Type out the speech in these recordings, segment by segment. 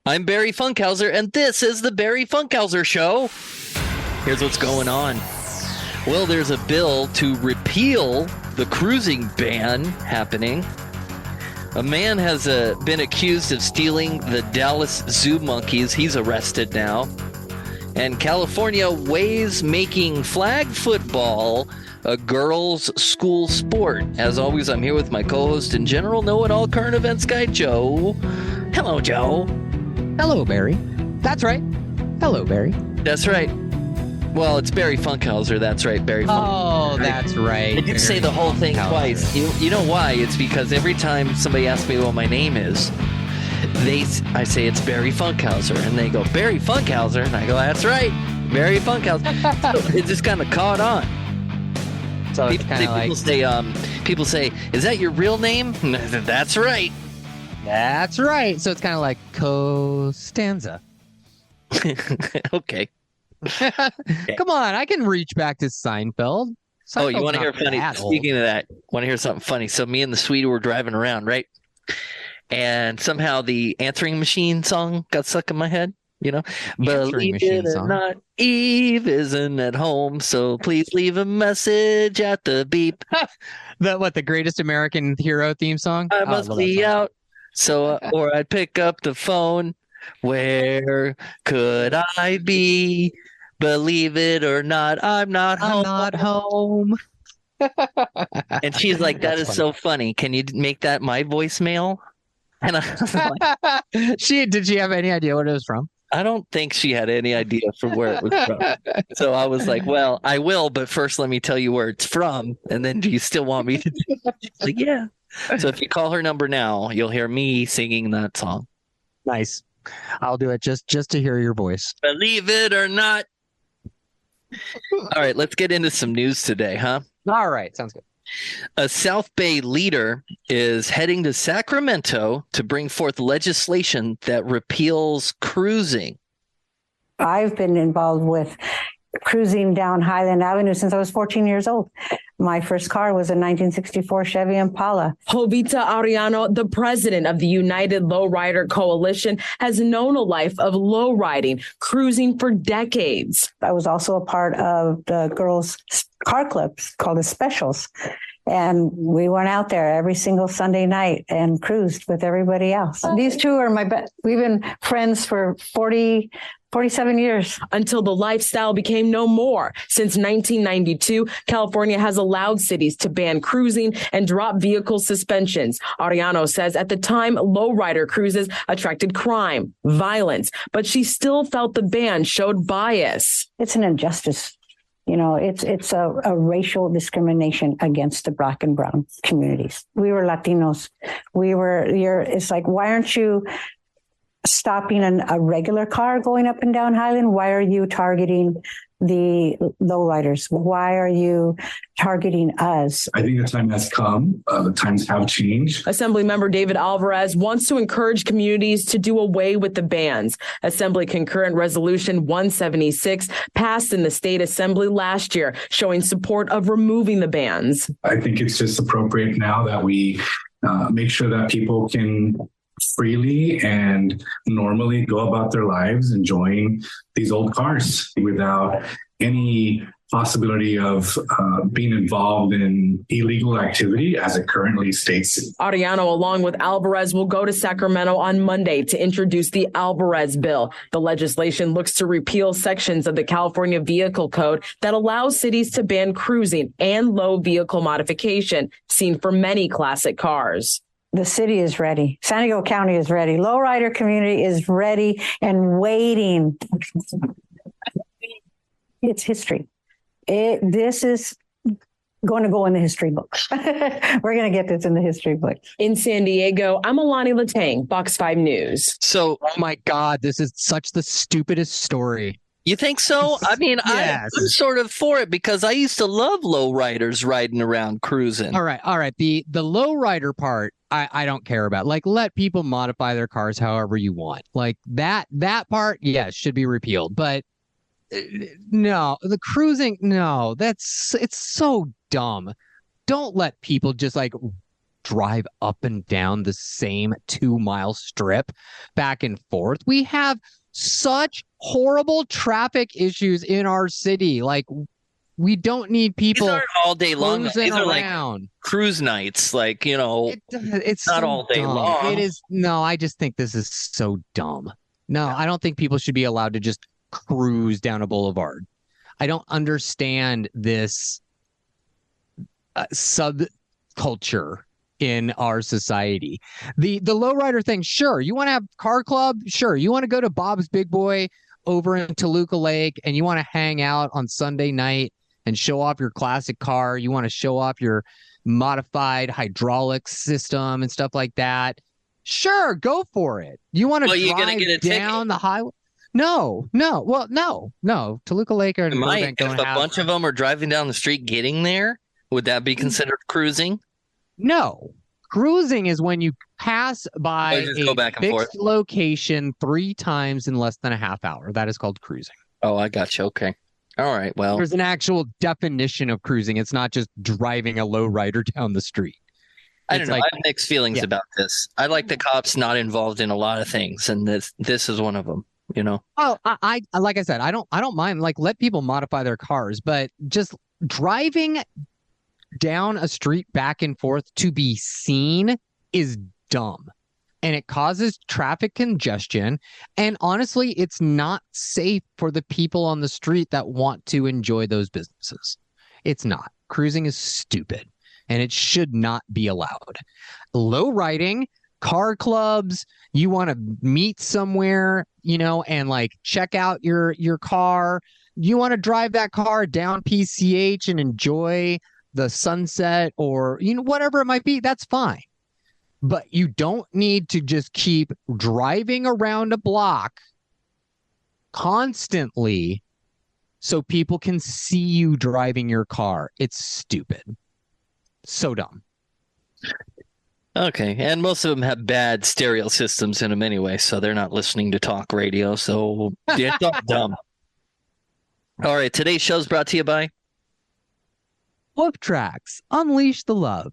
I'm Barry Funkhauser, and this is the Barry Funkhauser Show. Here's what's going on. Well, there's a bill to repeal the cruising ban happening. A man has been accused of stealing the Dallas Zoo monkeys. He's arrested now. And California weighs making flag football a girls' school sport. As always, I'm here with my co-host and general know-it-all current events guy, Joe. Hello, Joe. Hello, Barry. That's right. Hello, Barry. That's right. Well, it's Barry Funkhauser. That's right, Barry Funkhauser. Oh, that's right. I did say the whole thing twice. You know why? It's because every time somebody asks me what my name is, I say it's Barry Funkhauser, and they go, Barry Funkhauser? And I go, that's right, Barry Funkhauser. So it just kind of caught on. So it's kind of like... People say, is that your real name? That's right. That's right. So it's kind of like Costanza. Okay. Come on, I can reach back to Seinfeld. Oh, you want to hear funny? Speaking of that, want to hear something funny? So me and the sweetie were driving around, right? And somehow the answering machine song got stuck in my head. You know, believe it or not, Eve isn't at home, so please leave a message at the beep. The greatest American hero theme song? I must be out. So, or I'd pick up the phone. Where could I be? Believe it or not, I'm not home. I'm not home. And she's like, that is funny. So funny. Can you make that my voicemail? And I was like, did she have any idea what it was from? I don't think she had any idea from where it was from. So I was like, well, I will, but first let me tell you where it's from. And then do you still want me to do it? She's like, yeah. So if you call her number now, you'll hear me singing that song. Nice. I'll do it just to hear your voice. Believe it or not. All right, let's get into some news today, huh? All right, sounds good. A South Bay leader is heading to Sacramento to bring forth legislation that repeals cruising. I've been involved with cruising down Highland Avenue since I was 14 years old. My first car was a 1964 Chevy Impala. Jovita Arellano, the president of the United Lowrider Coalition, has known a life of lowriding, cruising for decades. I was also a part of the girls' car clubs called the Specials. And we went out there every single Sunday night and cruised with everybody else. These two are we've been friends for 47 years. Until the lifestyle became no more. Since 1992, California has allowed cities to ban cruising and drop vehicle suspensions. Arellano says at the time, lowrider cruises attracted crime, violence, but she still felt the ban showed bias. It's an injustice. You know, it's a racial discrimination against the Black and brown communities. We were Latinos. It's like, why aren't you stopping a regular car going up and down Highland? Why are you targeting the lowriders? Why are you targeting us? I think the time has come. The times have changed. Assemblymember David Alvarez wants to encourage communities to do away with the bans. Assembly Concurrent Resolution 176 passed in the state assembly last year, showing support of removing the bans. I think it's just appropriate now that we make sure that people can freely and normally go about their lives enjoying these old cars without any possibility of being involved in illegal activity as it currently states. Arellano, along with Alvarez, will go to Sacramento on Monday to introduce the Alvarez bill. The legislation looks to repeal sections of the California Vehicle Code that allows cities to ban cruising and low vehicle modification seen for many classic cars. The city is ready. San Diego County is ready. Lowrider community is ready and waiting. It's history. This is going to go in the history books. We're going to get this in the history books. In San Diego, I'm Alani Latang, Fox 5 News. So, oh my God, this is such the stupidest story. You think so? I mean, yes. I'm sort of for it because I used to love lowriders riding around cruising. All right. The lowrider part, I don't care about. Like, let people modify their cars however you want. Like that part, yes, should be repealed. But no, the cruising, no, it's so dumb. Don't let people just like drive up and down the same 2-mile strip back and forth. We have such horrible traffic issues in our city. Like, we don't need people These aren't all day long. cruising These are around. like cruise nights. Like, It's not so all day dumb. long. It is. No, I just think this is so dumb. No, I don't think people should be allowed to just cruise down a boulevard. I don't understand this subculture in our society. The lowrider thing, sure. You want to have car club? Sure. You want to go to Bob's Big Boy over in Toluca Lake and you want to hang out on Sunday night and show off your classic car. You want to show off your modified hydraulic system and stuff like that. Sure, go for it. You want to drive down the highway? No. Well, no. Toluca Lake or if a bunch of them are driving down the street getting there, would that be considered cruising? No. Cruising is when you pass by go back and forth. fixed location 3 times in less than a half hour. That is called cruising. Oh, I got you. Okay. All right. Well, there's an actual definition of cruising. It's not just driving a lowrider down the street. I don't know. I have mixed feelings about this. I like the cops not involved in a lot of things, and this is one of them. Oh, I like I said, I don't mind. Like, let people modify their cars, but just driving down a street back and forth to be seen is dumb, and it causes traffic congestion. And honestly, it's not safe for the people on the street that want to enjoy those businesses. It's not. Cruising is stupid, and it should not be allowed. Low riding, car clubs, you want to meet somewhere, and like check out your car. You want to drive that car down PCH and enjoy the sunset or, whatever it might be. That's fine. But you don't need to just keep driving around a block constantly so people can see you driving your car. It's stupid. So dumb. Okay, and most of them have bad stereo systems in them anyway, so they're not listening to talk radio, so it's all dumb. All right, today's show is brought to you by Wolf Tracks. Unleash the love.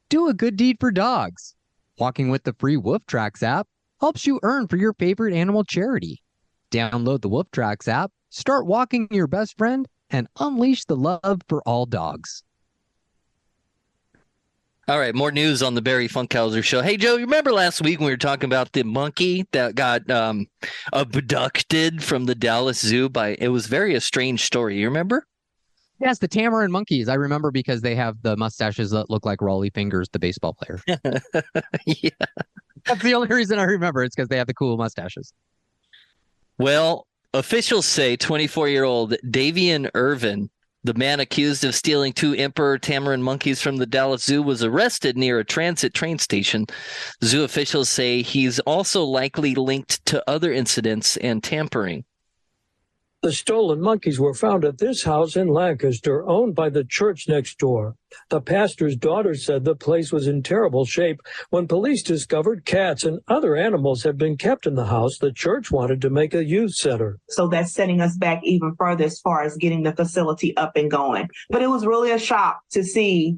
Do a good deed for dogs. Walking with the free Wolf Tracks app helps you earn for your favorite animal charity. Download the Wolf Tracks app, start walking your best friend, and unleash the love for all dogs. All right, more news on the Barry Funkhauser show. Hey, Joe, you remember last week when we were talking about the monkey that got abducted from the Dallas Zoo it was a strange story. You remember? Yes, the tamarin monkeys. I remember because they have the mustaches that look like Raleigh Fingers, the baseball player. Yeah. That's the only reason I remember. It's because they have the cool mustaches. Well, officials say 24-year-old Davion Irvin, the man accused of stealing 2 emperor tamarin monkeys from the Dallas Zoo, was arrested near a transit train station. Zoo officials say he's also likely linked to other incidents and tampering. The stolen monkeys were found at this house in Lancaster, owned by the church next door. The pastor's daughter said the place was in terrible shape. When police discovered cats and other animals had been kept in the house, the church wanted to make a youth center. So that's setting us back even further as far as getting the facility up and going. But it was really a shock to see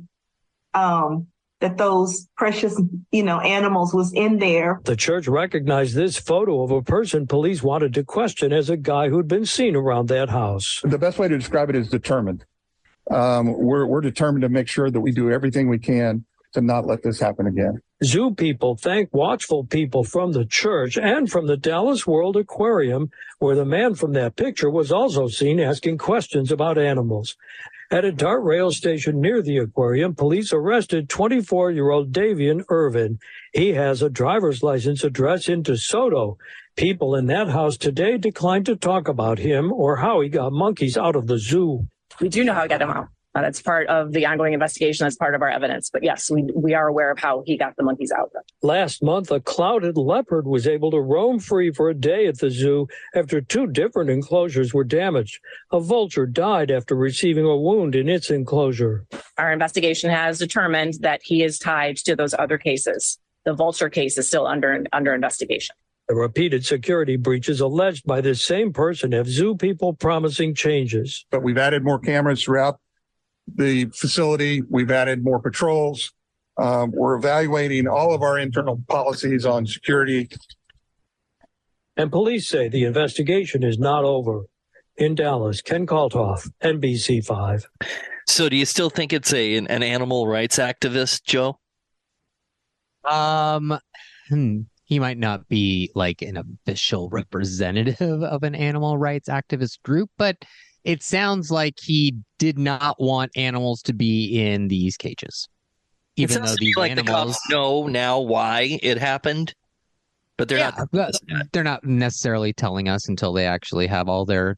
that those precious, animals was in there. The church recognized this photo of a person police wanted to question as a guy who'd been seen around that house. The best way to describe it is determined. We're determined to make sure that we do everything we can to not let this happen again. Zoo people thank watchful people from the church and from the Dallas World Aquarium, where the man from that picture was also seen asking questions about animals. At a DART rail station near the aquarium, police arrested 24-year-old Davion Irvin. He has a driver's license address in DeSoto. People in that house today declined to talk about him or how he got monkeys out of the zoo. We do know how he got them out. That's part of the ongoing investigation. That's part of our evidence. But yes, we are aware of how he got the monkeys out. Last month, a clouded leopard was able to roam free for a day at the zoo after 2 different enclosures were damaged. A vulture died after receiving a wound in its enclosure. Our investigation has determined that he is tied to those other cases. The vulture case is still under investigation. The repeated security breaches alleged by this same person have zoo people promising changes. But we've added more cameras throughout the facility. We've added more patrols. We're evaluating all of our internal policies on security. And police say the investigation is not over. In Dallas, Ken Kaltoff, NBC5. So do you still think it's an animal rights activist, Joe? He might not be like an official representative of an animal rights activist group, but it sounds like he did not want animals to be in these cages. Even though these like animals the cops know now why it happened, but they're not necessarily telling us until they actually have all their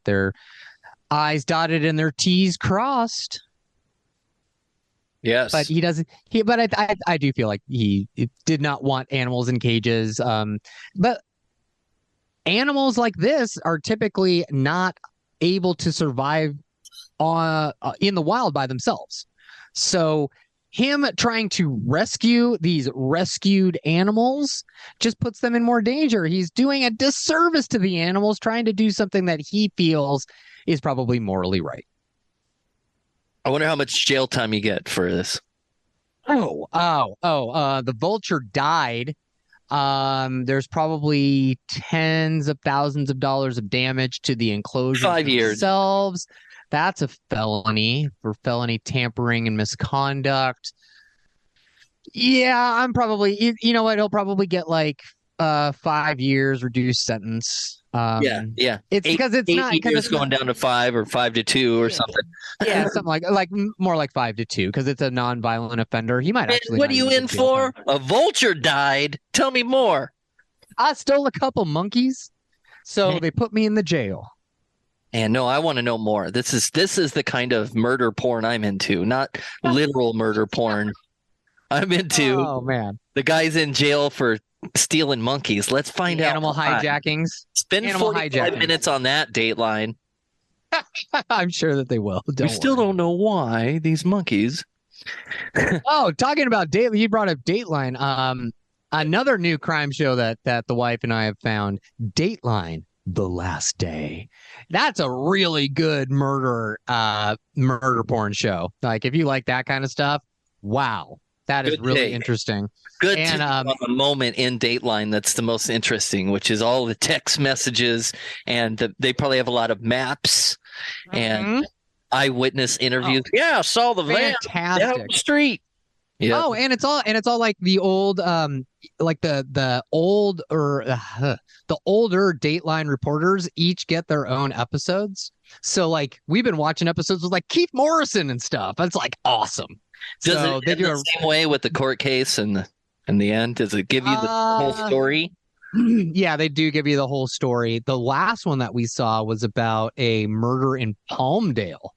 I's dotted and their T's crossed. Yes, but he doesn't. But I do feel like he did not want animals in cages. But animals like this are typically not able to survive in the wild by themselves. So him trying to rescue these rescued animals just puts them in more danger. He's doing a disservice to the animals, trying to do something that he feels is probably morally right. I wonder how much jail time you get for this. The vulture died. There's probably tens of thousands of dollars of damage to the enclosures 5 years themselves. That's a felony for felony tampering and misconduct. Yeah, I'm probably, you know what? He'll probably get like 5 years reduced sentence. Yeah. It's because it's not because it's going down to 5 or 5 to 2 or something. Yeah, something like more like 5 to 2 because it's a non-violent offender. He might actually. What are you in for? A vulture died. Tell me more. I stole a couple monkeys, so they put me in the jail. And no, I want to know more. This is the kind of murder porn I'm into, not literal murder porn. I'm into. Oh man, the guy's in jail for stealing monkeys. Let's find out. Animal hijackings. Spend 45 minutes on that, Dateline. I'm sure that they will. We still don't know why these monkeys. Oh, talking about Dateline, you brought up Dateline. Another new crime show that the wife and I have found, Dateline: The Last Day. That's a really good murder porn show. Like if you like that kind of stuff, wow. That is really interesting. Good to know a moment in Dateline that's the most interesting, which is all the text messages, and they probably have a lot of maps and eyewitness interviews. Yeah, I saw the van down the street. Yeah. Oh, and it's all like the old like the older Dateline reporters each get their own episodes. So like we've been watching episodes with like Keith Morrison and stuff. That's like awesome. Does it end the same way with the court case and in the end? Does it give you the whole story? Yeah, they do give you the whole story. The last one that we saw was about a murder in Palmdale.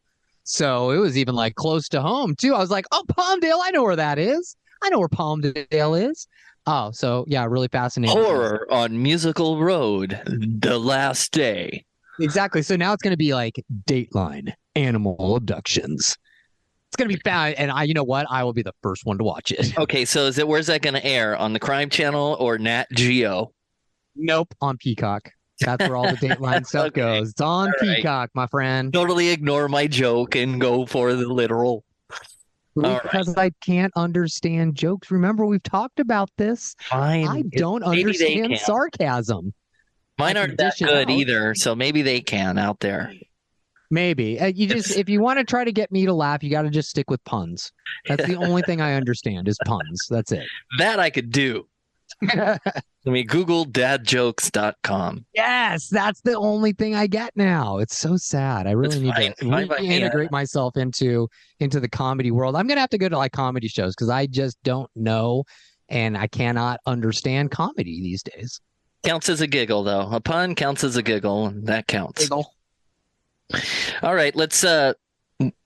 So it was even like close to home too. I was like, oh, Palmdale, I know where that is. I know where Palmdale is. Oh, so yeah, really fascinating. Horror on Musical Road, The Last Day. Exactly. So now it's going to be like Dateline, animal abductions. It's going to be found, and you know what? I will be the first one to watch it. Okay, so where's that going to air? On the Crime Channel or Nat Geo? Nope, on Peacock. That's where all the Dateline stuff goes. It's on Peacock, my friend. Totally ignore my joke and go for the literal. Because I can't understand jokes. Remember, we've talked about this. Fine. I don't understand sarcasm. Mine aren't that good either, so maybe they can out there. Maybe. If you want to try to get me to laugh, you got to just stick with puns. That's the only thing I understand is puns. That's it. That I could do. Let me Google dadjokes.com. Yes, that's the only thing I get now. It's so sad. I really need to integrate myself into the comedy world. I'm going to have to go to like comedy shows because I just don't know and I cannot understand comedy these days. Counts as a giggle, though. A pun counts as a giggle, and that counts. Giggle. All right, let's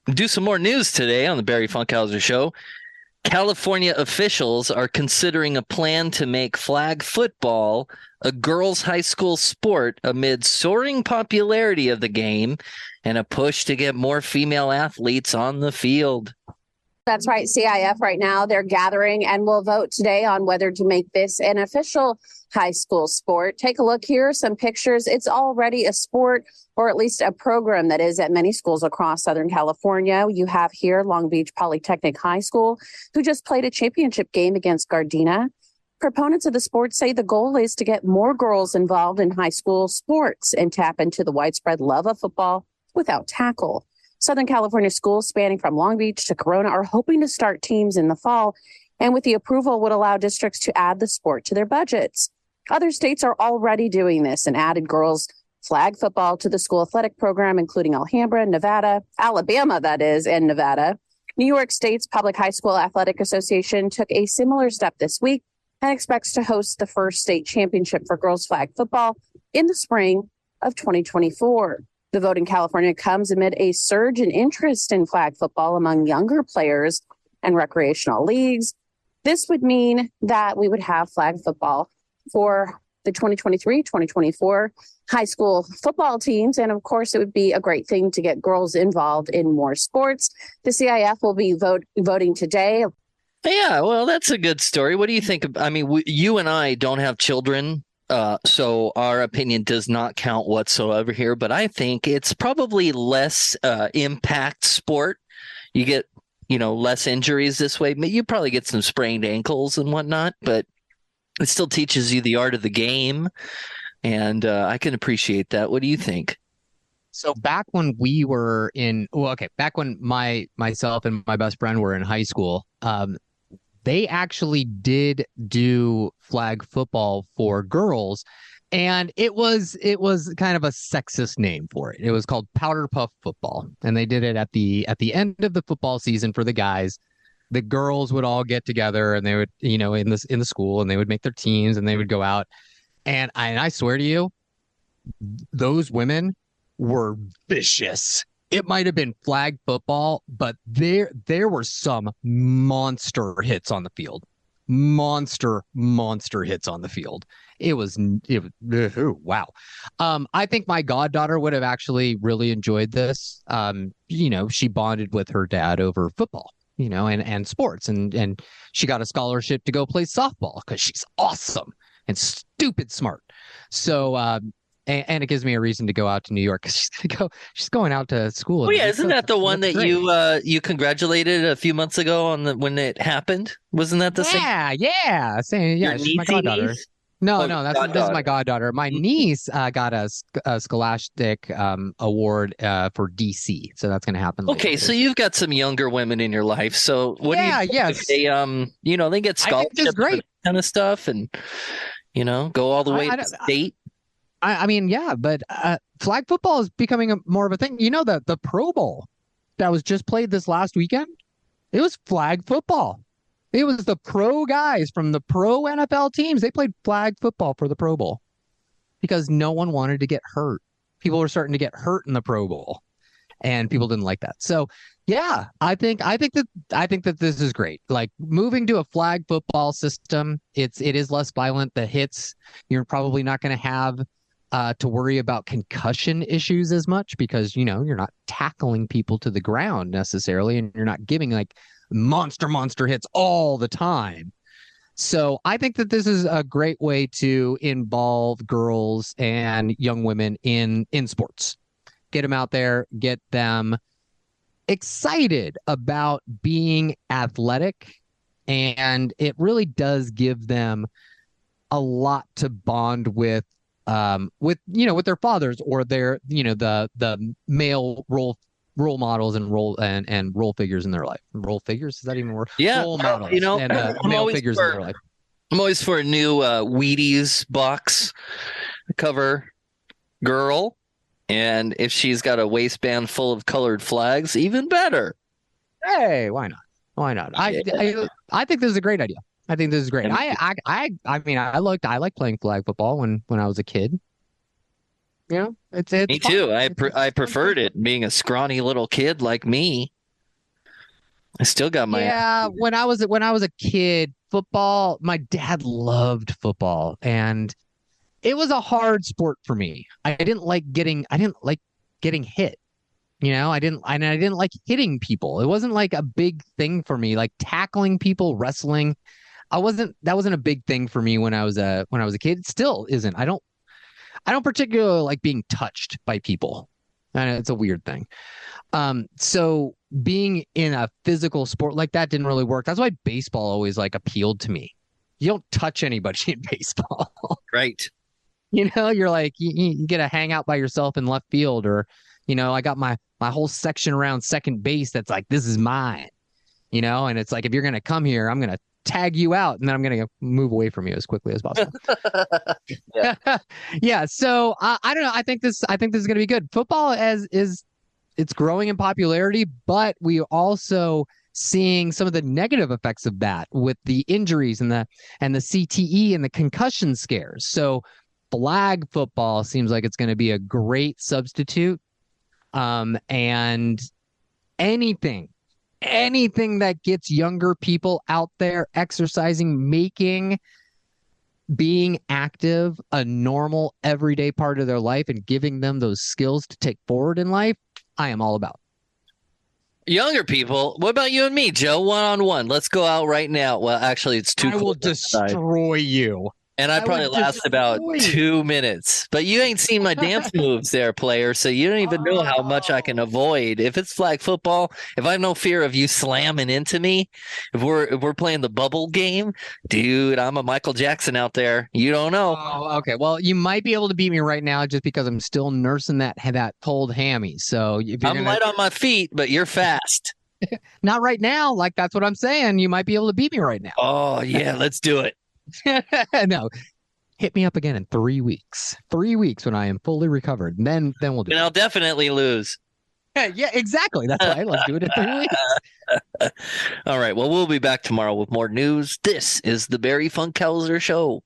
do some more news today on the Barry Funkhauser Show. California officials are considering a plan to make flag football a girls' high school sport amid soaring popularity of the game and a push to get more female athletes on the field. That's right. CIF right now, they're gathering and will vote today on whether to make this an official high school sport. Take a look here, some pictures. It's already a sport, or at least a program that is at many schools across Southern California. You have here Long Beach Polytechnic High School, who just played a championship game against Gardena. Proponents of the sport say the goal is to get more girls involved in high school sports and tap into the widespread love of football without tackle. Southern California schools spanning from Long Beach to Corona are hoping to start teams in the fall, and with the approval would allow districts to add the sport to their budgets. Other states are already doing this and added girls flag football to the school athletic program, including Alhambra, Nevada, Alabama, that is, and Nevada. New York State's Public High School Athletic Association took a similar step this week and expects to host the first state championship for girls flag football in the spring of 2024. The vote in California comes amid a surge in interest in flag football among younger players and recreational leagues. This would mean that we would have flag football for the 2023-2024 high school football teams. And of course, it would be a great thing to get girls involved in more sports. The CIF will be voting today. Yeah, well, that's a good story. What do you think? I mean, you and I don't have children. So our opinion does not count whatsoever here, but I think it's probably less impact sport. You get, less injuries this way. You probably get some sprained ankles and whatnot, but it still teaches you the art of the game. And I can appreciate that. What do you think? So back when we were back when myself and my best friend were in high school, they actually did do flag football for girls, and it was kind of a sexist name for it. It was called powder puff football, and they did it at the end of the football season for the guys. The girls would all get together, and they would, in the school, and they would make their teams, and they would go out. And I swear to you, those women were vicious. It might have been flag football, but there were some monster hits on the field. Monster hits on the field. It was wow. I think my goddaughter would have actually really enjoyed this. She bonded with her dad over football, and sports, and she got a scholarship to go play softball because she's awesome and stupid smart. So and it gives me a reason to go out to New York because she's going out to school. Oh yeah, isn't that the one that you congratulated a few months ago when it happened? Wasn't that the same? Yeah, she's my goddaughter. Niece? No, this is my goddaughter. My niece got a scholastic award for DC, so that's going to happen. Okay, so you've got some younger women in your life. So what do you think if they get scholarships for that kind of stuff, and go all the way to state. I mean, yeah, but flag football is becoming more of a thing. The Pro Bowl that was just played this last weekend, it was flag football. It was the pro guys from the pro NFL teams. They played flag football for the Pro Bowl because no one wanted to get hurt. People were starting to get hurt in the Pro Bowl, and people didn't like that. So, yeah, I think that this is great. Like moving to a flag football system, it is less violent. The hits, you're probably not going to have to worry about concussion issues as much because, you're not tackling people to the ground necessarily, and you're not giving like monster hits all the time. So I think that this is a great way to involve girls and young women in sports. Get them out there, get them excited about being athletic, and it really does give them a lot to bond with their fathers or their the male role models and role figures in their life. Role figures, is that even work? Yeah, role models and male figures in their life. I'm always for a new Wheaties box cover girl, and if she's got a waistband full of colored flags, even better. Hey, why not? I think this is a great idea. I think this is great. I like playing flag football when I was a kid. It's me too. I preferred it being a scrawny little kid like me. I still got my when I was a kid, football, my dad loved football, and it was a hard sport for me. I didn't like getting hit. I didn't like hitting people. It wasn't like a big thing for me, like tackling people, wrestling. That wasn't a big thing for me when I was a kid. It still isn't. I don't particularly like being touched by people. And it's a weird thing. So being in a physical sport like that didn't really work. That's why baseball always like appealed to me. You don't touch anybody in baseball. Right. You're like, you get to hang out by yourself in left field, or, I got my whole section around second base that's like, this is mine, and it's like, if you're going to come here, I'm going to tag you out, and then I'm going to move away from you as quickly as possible. Yeah. Yeah. So I don't know. I think this is going to be good. Football it's growing in popularity, but we also seeing some of the negative effects of that with the injuries and the CTE and the concussion scares. So flag football seems like it's going to be a great substitute. And anything that gets younger people out there exercising, making being active a normal everyday part of their life and giving them those skills to take forward in life, I am all about. Younger people, what about you and me, Joe? One-on-one. Let's go out right now. Well, actually, it's too I will destroy you. And I probably last about 2 minutes. But you ain't seen my dance moves there, player, so you don't even know how much I can avoid. If it's flag football, if I have no fear of you slamming into me, if we're playing the bubble game, dude, I'm a Michael Jackson out there. You don't know. Oh, okay. Well, you might be able to beat me right now just because I'm still nursing that pulled hammy. So if you're light on my feet, but you're fast. Not right now. Like, that's what I'm saying. You might be able to beat me right now. Oh, yeah, let's do it. No, hit me up again in 3 weeks. 3 weeks when I am fully recovered. Then we'll do it. And I'll definitely lose. Yeah, exactly. That's right. Let's do it in 3 weeks. All right. Well, we'll be back tomorrow with more news. This is the Barry Funkhauser Show.